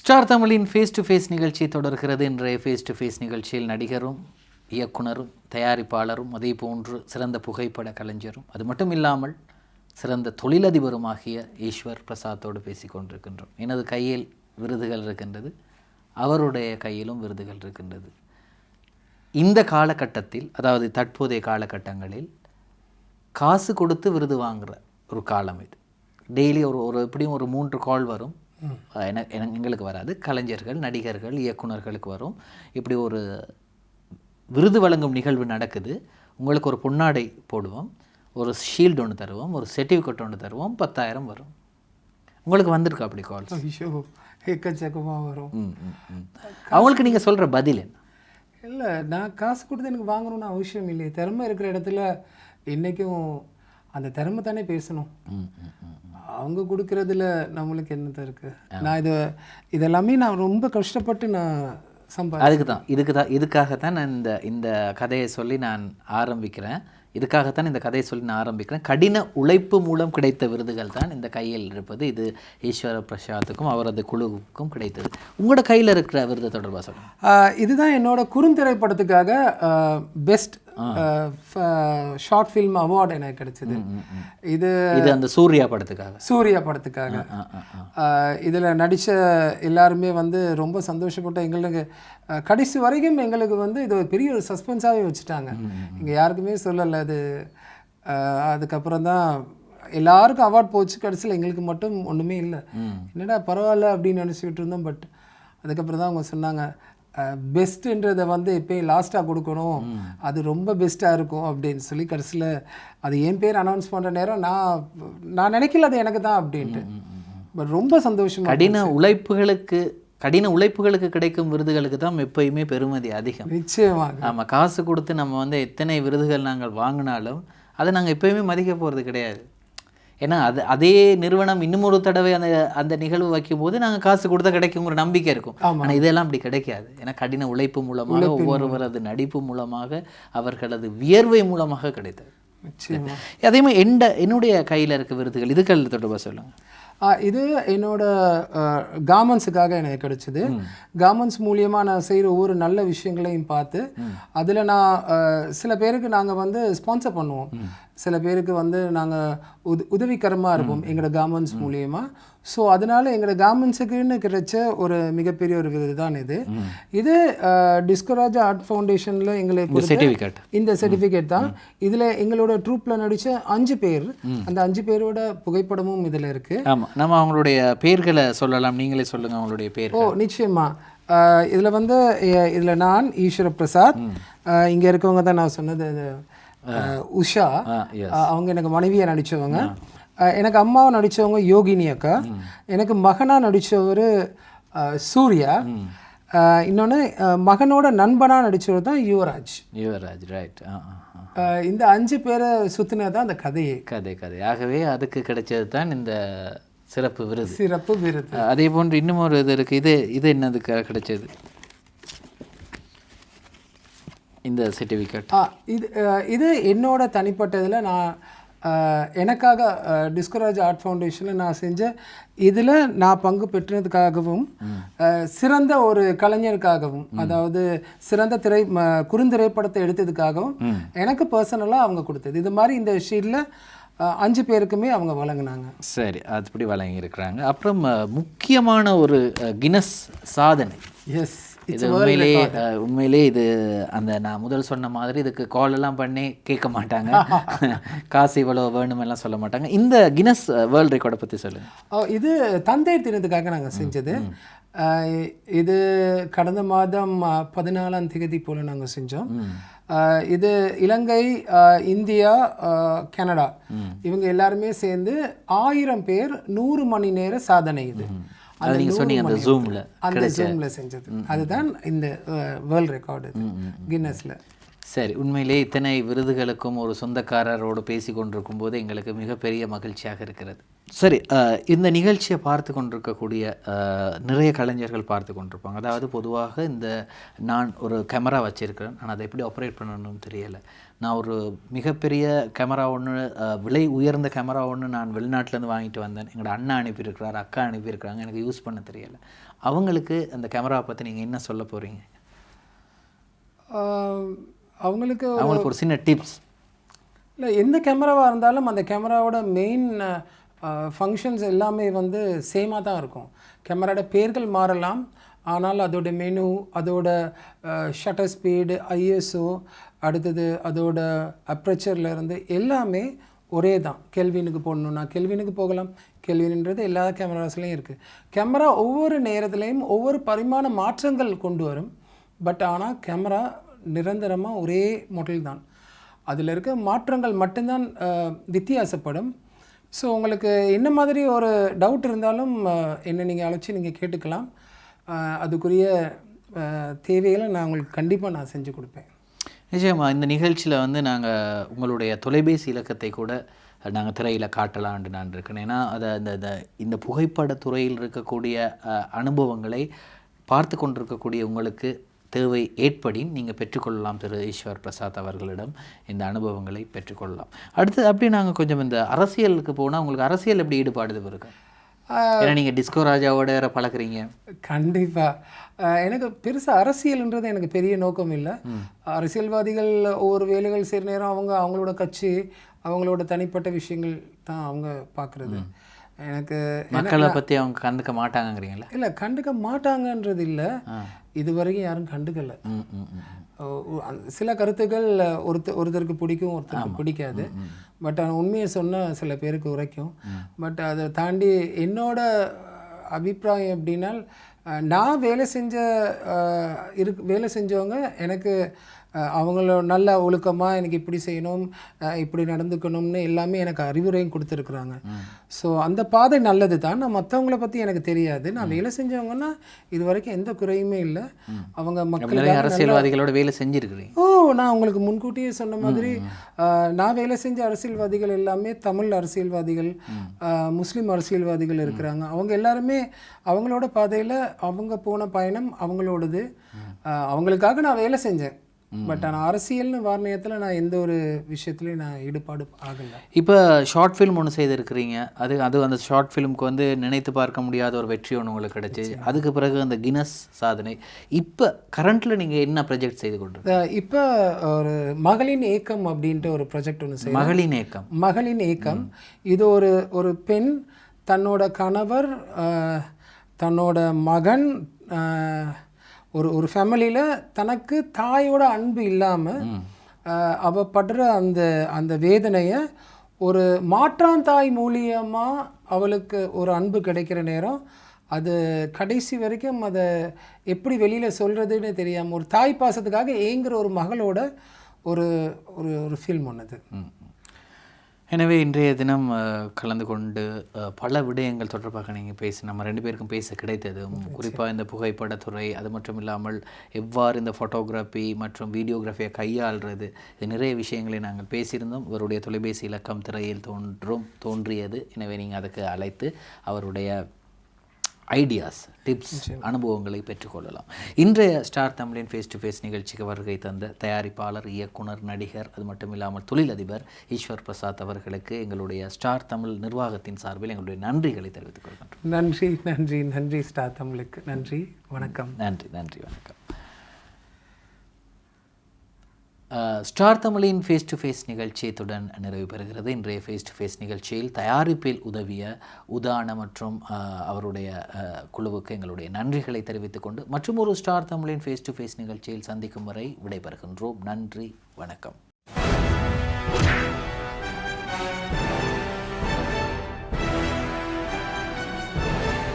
Star தமிழின் face to face நிகழ்ச்சி தொடர்கிறது. இன்றைய ஃபேஸ் டு ஃபேஸ் நிகழ்ச்சியில் நடிகரும் இயக்குனரும் தயாரிப்பாளரும் அதே போன்று சிறந்த புகைப்பட கலைஞரும் அது மட்டும் இல்லாமல் சிறந்த தொழிலதிபருமாகிய ஈஸ்வர் பிரசாத்தோடு பேசி கொண்டிருக்கின்றோம். எனது கையில் விருதுகள் இருக்கின்றது, அவருடைய கையிலும் விருதுகள் இருக்கின்றது. இந்த காலகட்டத்தில், அதாவது தற்போதைய காலகட்டங்களில் காசு கொடுத்து விருது வாங்குகிற ஒரு காலம் இது. டெய்லி ஒரு எப்படியும் ஒரு 3 கால் வரும். எங்களுக்கு வராது, கலைஞர்கள் நடிகர்கள் இயக்குனர்களுக்கு வரும். இப்படி ஒரு விருது வழங்கும் நிகழ்வு நடக்குது. உங்களுக்கு ஒரு பொன்னாடை போடுவோம், ஒரு ஷீல்டு ஒன்று தருவோம், ஒரு சர்டிஃபிகேட் ஒன்று தருவோம், 10,000 வரும். உங்களுக்கு வந்திருக்கு அப்படி கால்ஸ்? எக்கச்சக்கமாக வரும். அவங்களுக்கு நீங்கள் சொல்கிற பதில் என்ன? இல்லை, நான் காசு கொடுத்து எனக்கு வாங்கணும்னு அவசியம் இல்லையே. திறமை இருக்கிற இடத்துல இன்றைக்கும் அந்த திறமை தானே பேசணும். அவங்க கொடுக்கறதுல நம்மளுக்கு என்னதான் இருக்குது? நான் இதெல்லாமே நான் ரொம்ப கஷ்டப்பட்டு நான் இதுக்காகத்தான் நான் இந்த கதையை சொல்லி நான் ஆரம்பிக்கிறேன். கடின உழைப்பு மூலம் கிடைத்த விருதுகள் தான் இந்த கையில் இருப்பது. இது ஈஸ்வர பிரசாத்துக்கும் அவரது குழுவுக்கும் கிடைத்தது. உங்களோட கையில் இருக்கிற விருது தொடர்பாக சொல்லுங்கள். இதுதான் என்னோட குறுந்திரைப்படத்துக்காக பெஸ்ட் ஷார்ட் ஃபில்ம் அவார்டு எனக்கு கிடைச்சது. இது அந்த சூர்யா படத்துக்காக இதில் நடித்த எல்லாருமே ரொம்ப சந்தோஷப்பட்ட. எங்களுக்கு கடைசி வரைக்கும் எங்களுக்கு இது ஒரு பெரிய ஒரு சஸ்பென்ஸாகவே வச்சுட்டாங்க. இங்கே யாருக்குமே சொல்லலை அது. அதுக்கப்புறம் தான் எல்லாருக்கும் அவார்ட் போச்சு, கடைசியில் எங்களுக்கு மட்டும் ஒன்றுமே இல்லை. என்னடா பரவாயில்ல அப்படின்னு நினச்சிக்கிட்டு இருந்தோம். பட் அதுக்கப்புறம் தான் அவங்க சொன்னாங்க, பெஸ்ட்டுன்றதை எப்போயும் லாஸ்ட்டாக கொடுக்கணும், அது ரொம்ப பெஸ்ட்டாக இருக்கும் அப்படின்னு சொல்லி. கடைசியில் அது என் பேர் அனௌன்ஸ் பண்ணுற நேரம் நான் நினைக்கல அது எனக்கு தான் அப்படின்ட்டு. பட் ரொம்ப சந்தோஷமாக. கடின உழைப்புகளுக்கு கிடைக்கும் விருதுகளுக்கு தான் எப்பயுமே பெருமதி அதிகம். நிச்சயமாக. ஆமாம், காசு கொடுத்து நம்ம எத்தனை விருதுகள் நாங்கள் வாங்கினாலும் அதை நாங்கள் எப்பயுமே மதிக்க போகிறது கிடையாது. ஏன்னா அதே நிறுவனம் இன்னும் ஒரு தடவை அந்த நிகழ்வு வைக்கும்போது நாங்கள் காசு கொடுத்தா கிடைக்குங்கிற நம்பிக்கை இருக்கும். ஆனால் இதெல்லாம் அப்படி கிடைக்காது. ஏன்னா கடின உழைப்பு மூலமாக, ஒவ்வொருவரது நடிப்பு மூலமாக, அவர்களது வியர்வை மூலமாக கிடைத்தது. அதே மாதிரி என்னுடைய கையில் இருக்க விருதுகள் இதுகள் தொடர்பாக சொல்லுங்கள். இது என்னோட கார்மெண்ட்ஸுக்காக எனக்கு கிடைச்சிது. கார்மெண்ட்ஸ் மூலியமாக நான் செய்கிற ஒவ்வொரு நல்ல விஷயங்களையும் பார்த்து அதில் நான் சில பேருக்கு நாங்கள் ஸ்பான்சர் பண்ணுவோம். சில பேருக்கு நாங்கள் உதவிகரமாக இருப்போம் எங்களோட கார்மெண்ட்ஸ் மூலியமாக. ஸோ அதனால் எங்களோட கார்மெண்ட்ஸுக்குன்னு கிடைச்ச ஒரு மிகப்பெரிய ஒரு விருது தான் இது. இது டிஸ்கோராஜா ஆர்ட் ஃபவுண்டேஷனில் எங்களுக்கு இந்த சர்டிஃபிகேட் தான். இதில் எங்களோட ட்ரூப்பில் நடித்த 5 பேர், அந்த 5 பேரோட புகைப்படமும் இதில் இருக்குது. ஆமாம், நம்ம அவங்களுடைய பேர்களை சொல்லலாம், நீங்களே சொல்லுங்கள் அவங்களுடைய பேர். நிச்சயமாக. இதில் நான் ஈஸ்வர பிரசாத், இங்கே இருக்கவங்க தான் நான் சொன்னது உஷா, அவங்க எனக்கு மனைவியாக நடித்தவங்க. எனக்கு அம்மாவை நடித்தவங்க யோகினி அக்கா. எனக்கு மகனாக நடித்தவர் சூர்யா. இன்னொன்று மகனோட நண்பனாக நடித்தவர் தான் யுவராஜ். ரைட். இந்த 5 பேரை சுற்றினது தான் அந்த கதை. ஆகவே அதுக்கு கிடைச்சது தான் இந்த சிறப்பு விருது. அதே போன்று இன்னும் ஒரு இது இருக்குது. இது என்னதுக்கு கிடைச்சது? இந்த சர்டிஃபிகேட் இது என்னோட தனிப்பட்டதில் நான் எனக்காக டிஸ்கோராஜ் ஆர்ட் ஃபவுண்டேஷனில் நான் செஞ்ச இதில் நான் பங்கு பெற்றதுக்காகவும் சிறந்த ஒரு கலைஞருக்காகவும், அதாவது சிறந்த குறுந்திரைப்படத்தை எடுத்ததுக்காகவும் எனக்கு பர்சனலாக அவங்க கொடுத்தது. இது மாதிரி இந்த ஷீல்டில் 5 பேருக்குமே அவங்க வழங்கினாங்க. சரி, அதுபடி வழங்கியிருக்கிறாங்க. அப்புறம் முக்கியமான ஒரு கின்னஸ் சாதனை. எஸ், இது உண்மையிலே இது நான் முதல் சொன்ன மாதிரி இதுக்கு கால் எல்லாம் பண்ணி கேட்க மாட்டாங்க, காசு இவ்வளோ வேணுமெல்லாம் சொல்ல மாட்டாங்க. இந்த கின்னஸ் வேர்ல்ட் ரெக்கார்டை பற்றி சொல்லுங்கள். இது தந்தையர் தினத்துக்காக நாங்கள் செஞ்சது. இது கடந்த மாதம் 14ஆம் தேதி போல் நாங்கள் செஞ்சோம். இது இலங்கை, இந்தியா, கனடா இவங்க எல்லாருமே சேர்ந்து 1000 பேர் 100 மணி நேர சாதனை. இது அந்த ஜூமில் செஞ்சது. அதுதான் இந்த வேர்ல்ட் ரெக்கார்டு கின்னஸில். சரி, உண்மையிலே இத்தனை விருதுகளுக்கும் ஒரு சொந்தக்காரரோடு பேசி கொண்டிருக்கும் போது எங்களுக்கு மிகப்பெரிய மகிழ்ச்சியாக இருக்கிறது. சரி, இந்த நிகழ்ச்சியை பார்த்து கொண்டிருக்கக்கூடிய நிறைய கலைஞர்கள் பார்த்து கொண்டிருப்பாங்க. அதாவது பொதுவாக நான் ஒரு கேமரா வச்சுருக்கிறேன், ஆனால் அதை எப்படி ஆப்ரேட் பண்ணணும்னு தெரியலை. நான் ஒரு மிகப்பெரிய கேமரா ஒன்று, விலை உயர்ந்த கேமரா ஒன்று நான் வெளிநாட்டிலேருந்து வாங்கிட்டு வந்தேன். எங்களோட அண்ணா அனுப்பியிருக்கிறார், அக்கா அனுப்பியிருக்கிறாங்க, எனக்கு யூஸ் பண்ண தெரியலை. அவங்களுக்கு அந்த கேமராவை பற்றி நீங்கள் என்ன சொல்ல போகிறீங்க? அவங்களுக்கு ஒரு சின்ன டிப்ஸ். இல்லை, எந்த கேமராவாக இருந்தாலும் அந்த கேமராவோட மெயின் ஃபங்க்ஷன்ஸ் எல்லாமே வந்து சேமாக தான் இருக்கும். கேமராவோட பேர்கள் மாறலாம், ஆனால் அதோட மெனு, அதோட ஷட்டர் ஸ்பீடு, ஐஎஸ்ஓ, அடுத்தது அதோட அப்ரச்சர்லேருந்து எல்லாமே ஒரே தான். கெல்வினுக்கு போடணுன்னா கெல்வினுக்கு போகலாம். கெல்வின்ன்றது எல்லா கேமராஸ்லேயும் இருக்குது. கேமரா ஒவ்வொரு நேரத்துலேயும் ஒவ்வொரு பரிமாண மாற்றங்கள் கொண்டு வரும். பட் ஆனால் கேமரா நிரந்தரமாக ஒரே மாடல் தான். அதில் இருக்க மாற்றங்கள் மட்டும்தான் வித்தியாசப்படும். ஸோ உங்களுக்கு என்ன மாதிரி ஒரு டவுட் இருந்தாலும் என்னை நீங்கள் அழைச்சி நீங்கள் கேட்டுக்கலாம். அதுக்குரிய தேவைகளை நான் உங்களுக்கு கண்டிப்பாக நான் செஞ்சு கொடுப்பேன். நிச்சயமாக இந்த நிகழ்ச்சியில் வந்து நாங்கள் உங்களுடைய தொலைபேசி இலக்கத்தை கூட நாங்கள் திரையில் காட்டலான்னு நான் இருக்கேன். ஏன்னா அதை இந்த புகைப்படத்துறையில் இருக்கக்கூடிய அனுபவங்களை பார்த்து கொண்டிருக்கக்கூடிய உங்களுக்கு தேவை ஏற்படின் நீங்கள் பெற்றுக்கொள்ளலாம். திரு ஈஸ்வர் பிரசாத் அவர்களிடம் இந்த அனுபவங்களை பெற்றுக்கொள்ளலாம். அடுத்து அப்படி நாங்கள் கொஞ்சம் இந்த அரசியலுக்கு போனால் உங்களுக்கு அரசியல் எப்படி ஈடுபாடு இருக்கு? ஏன்னா நீங்கள் டிஸ்கோ ராஜாவோட பழக்கிறீங்க. கண்டிப்பாக எனக்கு பெருசாக அரசியல்ன்றது எனக்கு பெரிய நோக்கம் இல்லை. அரசியல்வாதிகள் ஒவ்வொரு வேலைகள் செய்கிற நேரம் அவங்களோட கட்சி, அவங்களோட தனிப்பட்ட விஷயங்கள் தான் அவங்க பார்க்குறது. எனக்கு மக்களை பற்றி அவங்க கண்டுக்க மாட்டாங்கங்கிறீங்களா? இல்லை, கண்டுக்க மாட்டாங்கன்றது இல்லை, இது வரைக்கும் யாரும் கண்டுக்கலை. சில கருத்துக்கள் ஒருத்தருக்கு பிடிக்கும், ஒருத்தருக்கு பிடிக்காது. பட் உண்மையை சொன்னால் சில பேருக்கு உரைக்கும். பட் அதை தாண்டி என்னோட அபிப்பிராயம் எப்படின்னா, நான் வேலை செஞ்சவங்க எனக்கு அவங்கள நல்ல ஒழுக்கமாக எனக்கு இப்படி செய்யணும், இப்படி நடந்துக்கணும்னு எல்லாமே எனக்கு அறிவுரையும் கொடுத்துருக்குறாங்க. ஸோ அந்த பாதை நல்லது தான். நான் மற்றவங்கள பற்றி எனக்கு தெரியாது. நான் வேலை செஞ்சவங்கன்னா இது வரைக்கும் எந்த குறையுமே இல்லை. அவங்க மக்கள் அரசியல்வாதிகளோட வேலை செஞ்சுருக்கிறேன். நான் உங்களுக்கு முன்கூட்டியே சொன்ன மாதிரி நான் வேலை செஞ்ச அரசியல்வாதிகள் எல்லாமே தமிழ் அரசியல்வாதிகள், முஸ்லீம் அரசியல்வாதிகள் இருக்கிறாங்க. அவங்க எல்லாருமே அவங்களோட பாதையில் அவங்க போன பயணம் அவங்களோடது. அவங்களுக்காக நான் வேலை செஞ்சேன். பட் ஆனால் அரசியல்னு வார்த்தையத்தில் நான் எந்த ஒரு விஷயத்துலையும் நான் ஈடுபாடு ஆகலை. இப்போ ஷார்ட் ஃபிலிம் ஒன்று செய்திருக்கிறீங்க. அது அந்த ஷார்ட் ஃபிலிமுக்கு வந்து நினைத்து பார்க்க முடியாத ஒரு வெற்றி ஒன்று உங்களுக்கு கிடச்சி. அதுக்கு பிறகு அந்த கின்னஸ் சாதனை. இப்போ கரண்ட்டில் நீங்கள் என்ன ப்ராஜெக்ட் செய்து கொண்டு? இப்போ ஒரு மகளின் ஏக்கம் அப்படின்ட்டு ஒரு ப்ராஜெக்ட் ஒன்று செய்ய. மகளின் ஏக்கம் இது ஒரு பெண் தன்னோட கணவர், தன்னோட மகன், ஒரு ஃபேமிலியில் தனக்கு தாயோட அன்பு இல்லாமல் அவள் படுற அந்த வேதனையை ஒரு மாற்றான் தாய் மூலியமாக அவளுக்கு ஒரு அன்பு கிடைக்கிற நேரம், அது கடைசி வரைக்கும் அதை எப்படி வெளியில் சொல்கிறதுன்னு தெரியாமல் ஒரு தாய் பாசத்துக்காக ஏங்குற ஒரு மகளோட ஒரு ஒரு ஃபில்ம் ஒன்றுது. எனவே இன்றைய தினம் கலந்து கொண்டு பல விடயங்கள் தொடர்பாக நீங்கள் நம்ம 2 பேருக்கும் பேச கிடைத்தது. குறிப்பாக இந்த புகைப்படத்துறை, அது மட்டும் இல்லாமல் எவ்வாறு இந்த ஃபோட்டோகிராஃபி மற்றும் வீடியோகிராஃபியை கையாள்றது, இது நிறைய விஷயங்களை நாங்கள் பேசியிருந்தோம். இவருடைய தொலைபேசி இலக்கம் திரையில் தோன்றியது. எனவே நீங்கள் அதுக்கு அழைத்து அவருடைய ஐடியாஸ், டிப்ஸ், அனுபவங்களை பெற்றுக்கொள்ளலாம். இன்றைய ஸ்டார் தமிழின் ஃபேஸ் டு ஃபேஸ் நிகழ்ச்சிக்கு வருகை தந்த தயாரிப்பாளர், இயக்குனர், நடிகர், அது மட்டும் இல்லாமல் தொழிலதிபர் ஈஸ்வர் பிரசாத் அவர்களுக்கு எங்களுடைய ஸ்டார் தமிழ் நிர்வாகத்தின் சார்பில் எங்களுடைய நன்றிகளை தெரிவித்துக் கொள்கின்றோம். நன்றி நன்றி நன்றி ஸ்டார் தமிழுக்கு நன்றி. வணக்கம். நன்றி நன்றி வணக்கம். ஸ்டார் தமிழின் ஃபேஸ் டு ஃபேஸ் நிகழ்ச்சியத்துடன் நிறைவு பெறுகிறது. இன்றைய ஃபேஸ் டு ஃபேஸ் நிகழ்ச்சியில் தயாரிப்பில் உதவிய உதான மற்றும் அவருடைய குழுவுக்கு எங்களுடைய நன்றிகளை தெரிவித்துக் கொண்டு மற்றும் ஒரு ஸ்டார் தமிழின் ஃபேஸ் டு ஃபேஸ் நிகழ்ச்சியில் சந்திக்கும் வரை விடைபெறுகின்றோம். நன்றி, வணக்கம்.